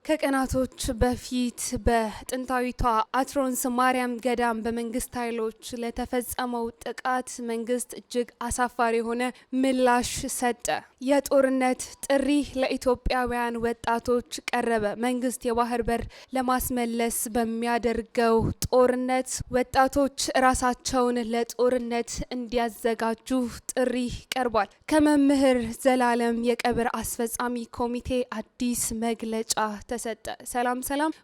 ከቀናቶች በፊት በጥንታዊቷ አትሮንስ ማርያም ገዳም በመንግስት ኃይሎች ለተፈጸመው ጥቃት መንግስት እጅግ አሳፋሪ የሆነ ምላሽ ሰጠ። የጦርነት ጥሪ ለኢትዮጵያውያን ወጣቶች ቀረበ። መንግስት የባህር በር ለማስመለስ በሚያደርገው ጦርነት ወጣቶች ራሳቸውን ለጦርነት እንዲያዘጋጁ ጥሪ ቀርቧል። ከመምህር ዘላለም የቀብር አስፈጻሚ ኮሚቴ አዲስ መግለጫ ተሰጠ። ሰላም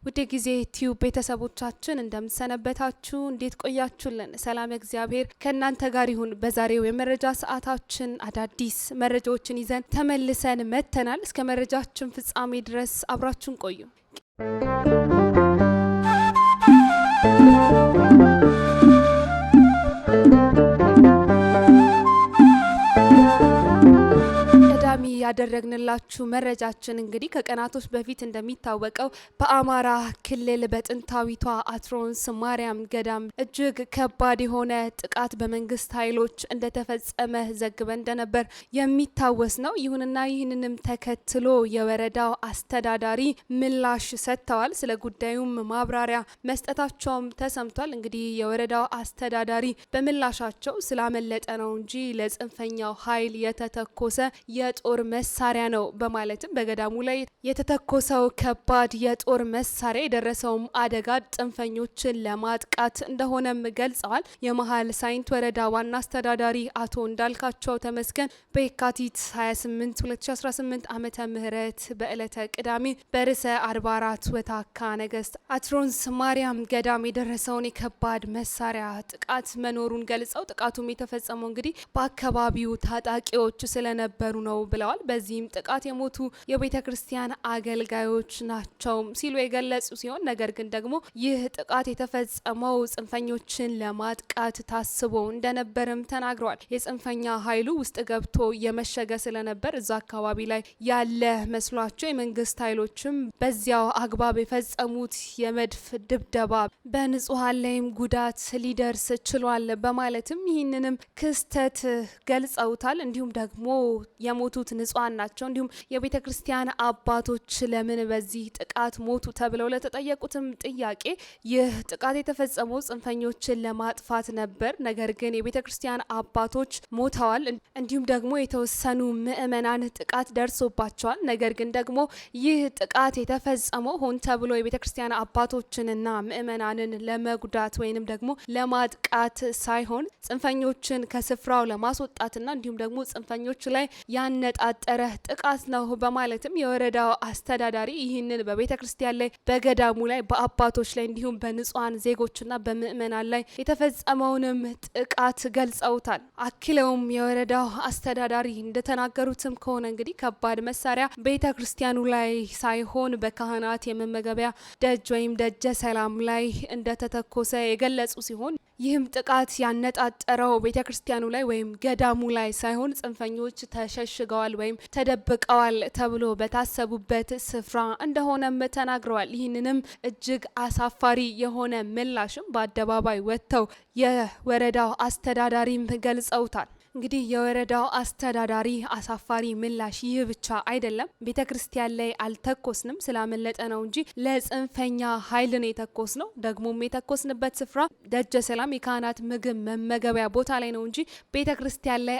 ውድ ጊዜ ቲዩብ ቤተሰቦቻችን እንደምሰነበታችሁ፣ እንዴት ቆያችሁልን? ሰላም እግዚአብሔር ከእናንተ ጋር ይሁን። በዛሬው የመረጃ ሰዓታችን አዳዲስ መረጃዎችን ይዘን ተመልሰን መተናል። እስከ መረጃችን ፍጻሜ ድረስ አብራችሁን ቆዩ። ያደረግንላችሁ መረጃችን እንግዲህ ከቀናቶች በፊት እንደሚታወቀው በአማራ ክልል በጥንታዊቷ አትሮንስ ማርያም ገዳም እጅግ ከባድ የሆነ ጥቃት በመንግስት ኃይሎች እንደተፈጸመ ዘግበን እንደነበር የሚታወስ ነው። ይሁንና ይህንንም ተከትሎ የወረዳው አስተዳዳሪ ምላሽ ሰጥተዋል። ስለ ጉዳዩም ማብራሪያ መስጠታቸውም ተሰምቷል። እንግዲህ የወረዳው አስተዳዳሪ በምላሻቸው ስላመለጠ ነው እንጂ ለጽንፈኛው ኃይል የተተኮሰ የጦር መሳሪያ ነው በማለትም በገዳሙ ላይ የተተኮሰው ከባድ የጦር መሳሪያ የደረሰውም አደጋ ጽንፈኞችን ለማጥቃት እንደሆነም ገልጸዋል። የመሃል ሳይንት ወረዳ ዋና አስተዳዳሪ አቶ እንዳልካቸው ተመስገን በየካቲት 28 2018 ዓመተ ምህረት በዕለተ ቅዳሜ በርዕሰ አድባራት ወታካ ነገስት አትሮንስ ማርያም ገዳም የደረሰውን የከባድ መሳሪያ ጥቃት መኖሩን ገልጸው ጥቃቱም የተፈጸመው እንግዲህ በአካባቢው ታጣቂዎች ስለነበሩ ነው ብለዋል። በዚህም ጥቃት የሞቱ የቤተ ክርስቲያን አገልጋዮች ናቸው ሲሉ የገለጹ ሲሆን ነገር ግን ደግሞ ይህ ጥቃት የተፈጸመው ጽንፈኞችን ለማጥቃት ታስቦ እንደነበርም ተናግረዋል። የጽንፈኛ ኃይሉ ውስጥ ገብቶ የመሸገ ስለነበር እዛ አካባቢ ላይ ያለ መስሏቸው የመንግስት ኃይሎችም በዚያው አግባብ የፈጸሙት የመድፍ ድብደባ በንጹሃን ላይም ጉዳት ሊደርስ ችሏል በማለትም ይህንንም ክስተት ገልጸውታል። እንዲሁም ደግሞ የሞቱት ንጹሃን ናቸው። እንዲሁም የቤተ ክርስቲያን አባቶች ለምን በዚህ ጥቃት ሞቱ ተብለው ለተጠየቁትም ጥያቄ ይህ ጥቃት የተፈጸመው ጽንፈኞችን ለማጥፋት ነበር፣ ነገር ግን የቤተ ክርስቲያን አባቶች ሞተዋል። እንዲሁም ደግሞ የተወሰኑ ምዕመናን ጥቃት ደርሶባቸዋል። ነገር ግን ደግሞ ይህ ጥቃት የተፈጸመው ሆን ተብሎ የቤተ ክርስቲያን አባቶችንና ምዕመናንን ለመጉዳት ወይንም ደግሞ ለማጥቃት ሳይሆን ጽንፈኞችን ከስፍራው ለማስወጣትና እንዲሁም ደግሞ ጽንፈኞች ላይ ያነጣጠረ ጥቃት ነው በማለትም የወረዳው አስተዳዳሪ ይህንን በቤተ ክርስቲያን ላይ በገዳሙ ላይ በአባቶች ላይ እንዲሁም በንጹሃን ዜጎችና በምዕመናን ላይ የተፈጸመውንም ጥቃት ገልጸውታል። አክለውም የወረዳው አስተዳዳሪ እንደተናገሩትም ከሆነ እንግዲህ ከባድ መሳሪያ ቤተ ክርስቲያኑ ላይ ሳይሆን በካህናት የመመገቢያ ደጅ ወይም ደጀ ሰላም ላይ እንደተተኮሰ የገለጹ ሲሆን ይህም ጥቃት ያነጣጠረው ቤተ ክርስቲያኑ ላይ ወይም ገዳሙ ላይ ሳይሆን ጽንፈኞች ተሸሽገዋል ወይም ተደብቀዋል ተብሎ በታሰቡበት ስፍራ እንደሆነም ተናግረዋል። ይህንንም እጅግ አሳፋሪ የሆነ ምላሽም በአደባባይ ወጥተው የወረዳው አስተዳዳሪም ገልጸውታል። እንግዲህ የወረዳው አስተዳዳሪ አሳፋሪ ምላሽ ይህ ብቻ አይደለም፣ ቤተ ክርስቲያን ላይ አልተኮስንም ስላመለጠ ነው እንጂ ለጽንፈኛ ኃይልን የተኮስ ነው። ደግሞም የተኮስንበት ስፍራ ደጀ ሰላም የካህናት ምግብ መመገቢያ ቦታ ላይ ነው እንጂ ቤተ ክርስቲያን ላይ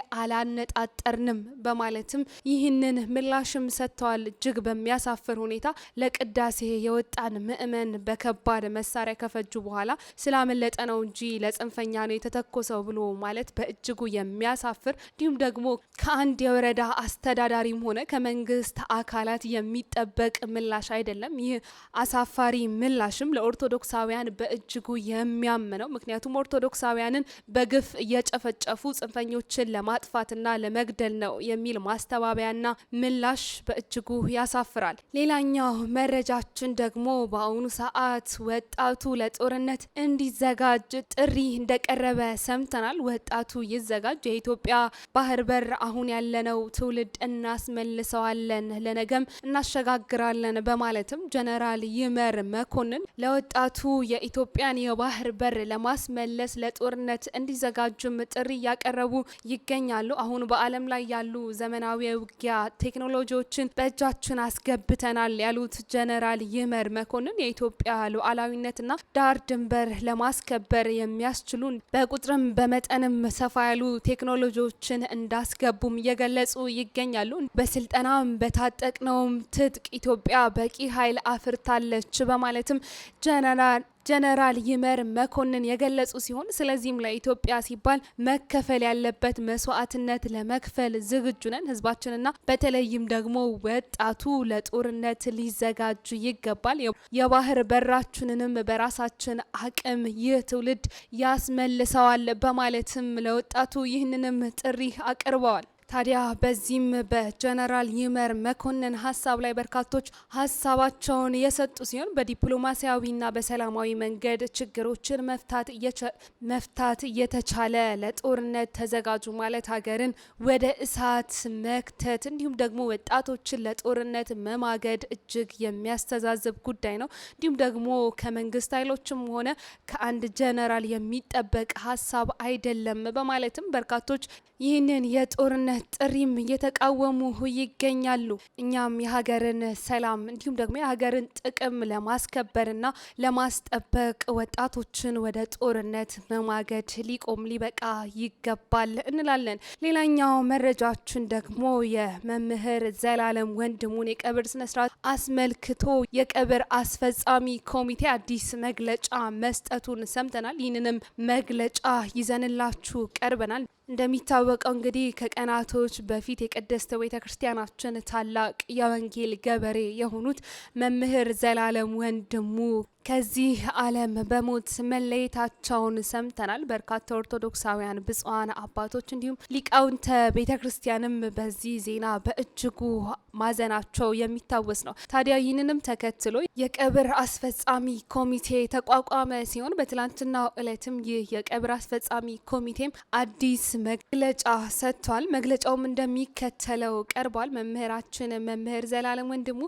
አላነጣጠርንም በማለትም ይህንን ምላሽም ሰጥተዋል። እጅግ በሚያሳፍር ሁኔታ ለቅዳሴ የወጣን ምእመን በከባድ መሳሪያ ከፈጁ በኋላ ስላመለጠ ነው እንጂ ለጽንፈኛ ነው የተተኮሰው ብሎ ማለት በእጅጉ የሚያሳፍር እንዲሁም ደግሞ ከአንድ የወረዳ አስተዳዳሪም ሆነ ከመንግስት አካላት የሚጠበቅ ምላሽ አይደለም። ይህ አሳፋሪ ምላሽም ለኦርቶዶክሳውያን በእጅጉ የሚያምነው፣ ምክንያቱም ኦርቶዶክሳውያንን በግፍ እየጨፈጨፉ ጽንፈኞችን ለማጥፋትና ለመግደል ነው የሚል ማስተባበያና ምላሽ በእጅጉ ያሳፍራል። ሌላኛው መረጃችን ደግሞ በአሁኑ ሰዓት ወጣቱ ለጦርነት እንዲዘጋጅ ጥሪ እንደቀረበ ሰምተናል። ወጣቱ ይዘጋጅ። የኢትዮጵያ ባህር በር አሁን ያለነው ትውልድ እናስመልሰዋለን፣ ለነገም እናሸጋግራለን በማለትም ጀነራል ይመር መኮንን ለወጣቱ የኢትዮጵያን የባህር በር ለማስመለስ ለጦርነት እንዲዘጋጁም ጥሪ እያቀረቡ ይገኛሉ። አሁን በዓለም ላይ ያሉ ዘመናዊ የውጊያ ቴክኖሎጂዎችን በእጃችን አስገብተናል ያሉት ጀነራል ይመር መኮንን የኢትዮጵያ ሉዓላዊነትና ዳር ድንበር ለማስከበር የሚያስችሉን በቁጥርም በመጠንም ሰፋ ያሉ ቴክኖሎጂዎችን እንዳስገቡም እየገለጹ ይገኛሉ። በስልጠናም በታጠቅነውም ትጥቅ ኢትዮጵያ በቂ ኃይል አፍርታለች በማለትም ጀነራል ይመር መኮንን የገለጹ ሲሆን ስለዚህም ለኢትዮጵያ ሲባል መከፈል ያለበት መስዋዕትነት ለመክፈል ዝግጁ ነን፣ ህዝባችንና በተለይም ደግሞ ወጣቱ ለጦርነት ሊዘጋጁ ይገባል፣ የባህር በራችንንም በራሳችን አቅም ይህ ትውልድ ያስመልሰዋል በማለትም ለወጣቱ ይህንንም ጥሪ አቅርበዋል። ታዲያ በዚህም በጀነራል ይመር መኮንን ሀሳብ ላይ በርካቶች ሀሳባቸውን የሰጡ ሲሆን በዲፕሎማሲያዊና በሰላማዊ መንገድ ችግሮችን መፍታት እየተቻለ ለጦርነት ተዘጋጁ ማለት ሀገርን ወደ እሳት መክተት እንዲሁም ደግሞ ወጣቶችን ለጦርነት መማገድ እጅግ የሚያስተዛዝብ ጉዳይ ነው። እንዲሁም ደግሞ ከመንግስት ኃይሎችም ሆነ ከአንድ ጀነራል የሚጠበቅ ሀሳብ አይደለም በማለትም በርካቶች ይህንን የጦርነት ጥሪም እየተቃወሙ ይገኛሉ። እኛም የሀገርን ሰላም እንዲሁም ደግሞ የሀገርን ጥቅም ለማስከበርና ለማስጠበቅ ወጣቶችን ወደ ጦርነት መማገድ ሊበቃ ይገባል እንላለን። ሌላኛው መረጃችን ደግሞ የመምህር ዘላለም ወንድሙን የቀብር ስነስርዓት አስመልክቶ የቀብር አስፈጻሚ ኮሚቴ አዲስ መግለጫ መስጠቱን ሰምተናል። ይህንንም መግለጫ ይዘንላችሁ ቀርበናል። እንደሚታወቀው እንግዲህ ከቀናቶች በፊት የቅድስት ቤተ ክርስቲያናችን ታላቅ የወንጌል ገበሬ የሆኑት መምህር ዘላለም ወንድሙ ከዚህ ዓለም በሞት መለየታቸውን ሰምተናል። በርካታ ኦርቶዶክሳውያን ብፁዓን አባቶች እንዲሁም ሊቃውንተ ቤተ ክርስቲያንም በዚህ ዜና በእጅጉ ማዘናቸው የሚታወስ ነው። ታዲያ ይህንንም ተከትሎ የቀብር አስፈጻሚ ኮሚቴ ተቋቋመ ሲሆን በትላንትናው ዕለትም ይህ የቀብር አስፈጻሚ ኮሚቴም አዲስ መግለጫ ሰጥቷል። መግለጫውም እንደሚከተለው ቀርቧል። መምህር ዘላለም ወንድሙ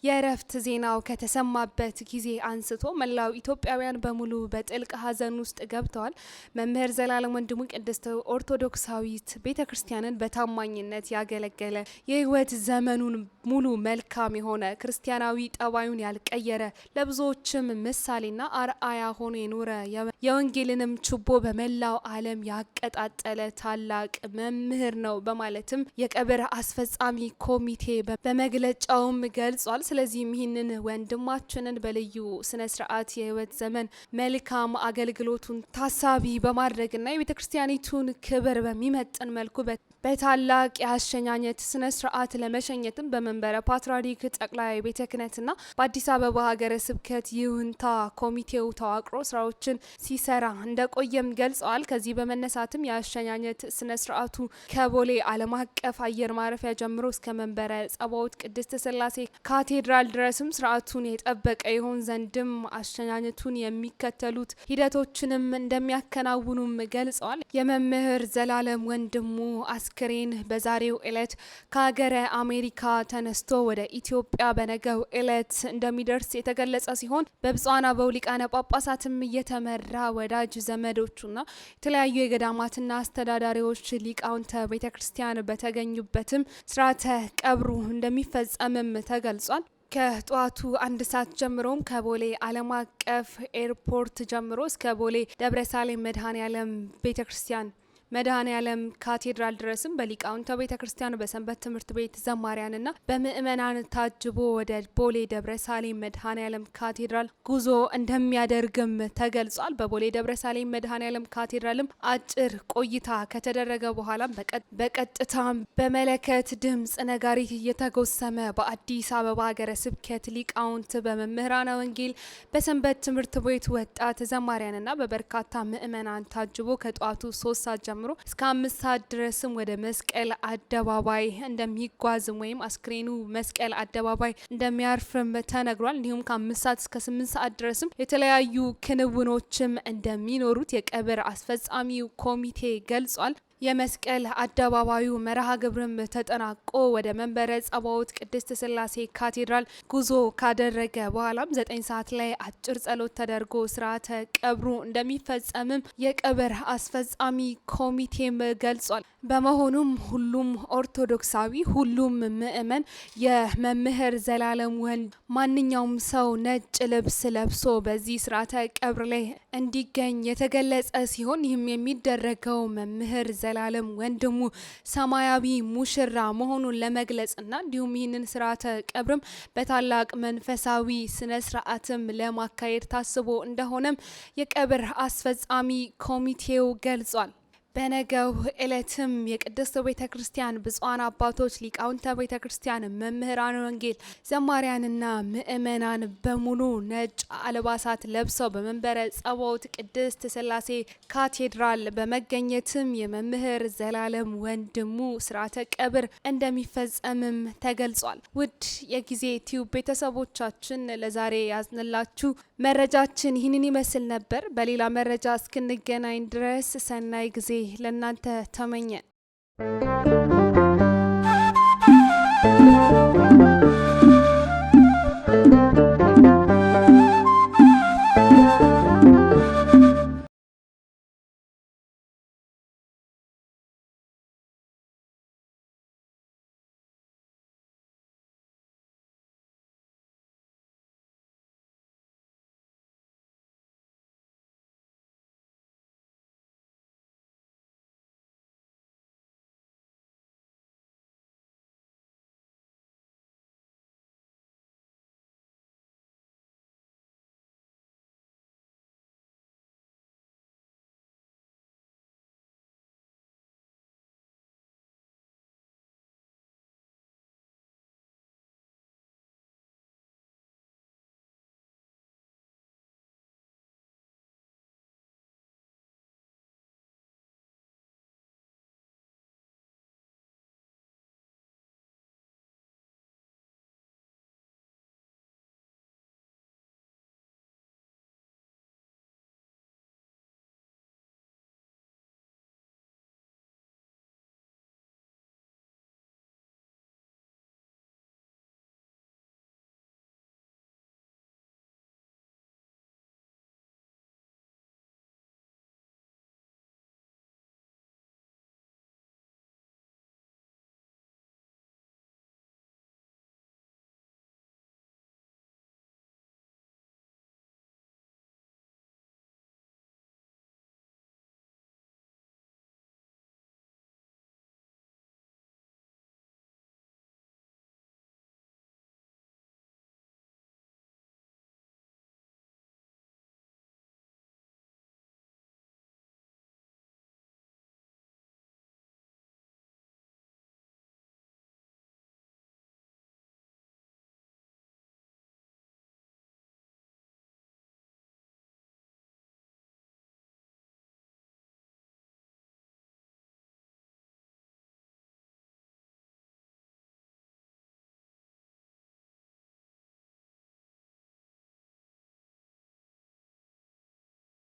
የእረፍት ዜናው ከተሰማበት ጊዜ አንስቶ መላው ኢትዮጵያውያን በሙሉ በጥልቅ ሐዘን ውስጥ ገብተዋል። መምህር ዘላለም ወንድሙ ቅድስት ኦርቶዶክሳዊት ቤተክርስቲያንን በታማኝነት ያገለገለ የህይወት ዘመኑን ሙሉ መልካም የሆነ ክርስቲያናዊ ጠባዩን ያልቀየረ ለብዙዎችም ምሳሌና አርአያ ሆኖ የኖረ የወንጌልንም ችቦ በመላው ዓለም ያቀጣጠለ ታላቅ መምህር ነው በማለትም የቀብር አስፈጻሚ ኮሚቴ በመግለጫውም ገልጿል። ስለዚህም ይህንን ወንድማችንን በልዩ ስነ ስርዓት የህይወት ዘመን መልካም አገልግሎቱን ታሳቢ በማድረግና የቤተክርስቲያኒቱን ክብር በሚመጥን መልኩ በታላቅ የአሸኛኘት ስነ ስርዓት ለመሸኘትም በመንበረ ፓትርያርክ ጠቅላይ ቤተ ክህነትና በአዲስ አበባ ሀገረ ስብከት ይሁንታ ኮሚቴው ተዋቅሮ ስራዎችን ሲሰራ እንደቆየም ገልጸዋል። ከዚህ በመነሳትም የአሸኛኘት ስነ ስርዓቱ ከቦሌ ዓለም አቀፍ አየር ማረፊያ ጀምሮ እስከ መንበረ ጸባዖት ቅድስት ሥላሴ ካቴድራል ድረስም ስርዓቱን የጠበቀ ይሆን ዘንድም አሸኛኘቱን የሚከተሉት ሂደቶችንም እንደሚያከናውኑም ገልጸዋል። የመምህር ዘላለም ወንድሙ አስክሬን በዛሬው ዕለት ከሀገረ አሜሪካ ተነስቶ ወደ ኢትዮጵያ በነገው ዕለት እንደሚደርስ የተገለጸ ሲሆን በብፁዓን አበው ሊቃነ ጳጳሳትም እየተመራ ወዳጅ ዘመዶቹና የተለያዩ የገዳማትና አስተዳዳሪዎች ሊቃውንተ ቤተ ክርስቲያን በተገኙበትም ስርዓተ ቀብሩ እንደሚፈጸምም ተገልጿል። ከጠዋቱ 1 ሰዓት ጀምሮም ከቦሌ ዓለም አቀፍ ኤርፖርት ጀምሮ እስከ ቦሌ ደብረሳሌም መድኃኔዓለም ካቴድራል ድረስም በሊቃውንተ ቤተ ክርስቲያን በሰንበት ትምህርት ቤት ዘማሪያንና በምእመናን ታጅቦ ወደ ቦሌ ደብረሳሌም መድኃኔዓለም ካቴድራል ጉዞ እንደሚያደርግም ተገልጿል። በቦሌ ደብረሳሌም መድኃኔዓለም ካቴድራልም አጭር ቆይታ ከተደረገ በኋላም በቀጥታም በመለከት ድምጽ ነጋሪት እየተጎሰመ በአዲስ አበባ ሀገረ ስብከት ሊቃውንት በመምህራነ ወንጌል በሰንበት ትምህርት ቤት ወጣት ዘማሪያንና በበርካታ ምእመናን ታጅቦ ከጠዋቱ 3 ሰዓት ጀምሮ እስከ 5 ሰዓት ድረስም ወደ መስቀል አደባባይ እንደሚጓዝም ወይም አስክሬኑ መስቀል አደባባይ እንደሚያርፍም ተነግሯል። እንዲሁም ከ5 ሰዓት እስከ 8 ሰዓት ድረስም የተለያዩ ክንውኖችም እንደሚኖሩት የቀብር አስፈጻሚው ኮሚቴ ገልጿል። የመስቀል አደባባዩ መርሃ ግብርም ተጠናቆ ወደ መንበረ ጸባዖት ቅድስት ሥላሴ ካቴድራል ጉዞ ካደረገ በኋላም 9 ሰዓት ላይ አጭር ጸሎት ተደርጎ ስርዓተ ቀብሩ እንደሚፈጸምም የቀብር አስፈጻሚ ኮሚቴም ገልጿል። በመሆኑም ሁሉም ኦርቶዶክሳዊ፣ ሁሉም ምእመን የመምህር ዘላለም ወንድ ማንኛውም ሰው ነጭ ልብስ ለብሶ በዚህ ስርዓተ ቀብር ላይ እንዲገኝ የተገለጸ ሲሆን ይህም የሚደረገው መምህር ዘላለም ወንድሙ ሰማያዊ ሙሽራ መሆኑን ለመግለጽና እንዲሁም ይህንን ስርዓተ ቀብርም በታላቅ መንፈሳዊ ስነ ስርዓትም ለማካሄድ ታስቦ እንደሆነም የቀብር አስፈጻሚ ኮሚቴው ገልጿል። በነገው ዕለትም የቅድስት ቤተ ክርስቲያን ብፁዓን አባቶች፣ ሊቃውንተ ቤተ ክርስቲያን፣ መምህራን ወንጌል፣ ዘማሪያንና ምእመናን በሙሉ ነጭ አልባሳት ለብሰው በመንበረ ጸባዖት ቅድስት ሥላሴ ካቴድራል በመገኘትም የመምህር ዘላለም ወንድሙ ስርዓተ ቀብር እንደሚፈጸምም ተገልጿል። ውድ የጊዜ ቲዩብ ቤተሰቦቻችን ለዛሬ ያዝንላችሁ መረጃችን ይህንን ይመስል ነበር። በሌላ መረጃ እስክንገናኝ ድረስ ሰናይ ጊዜ ለእናንተ ተመኘን።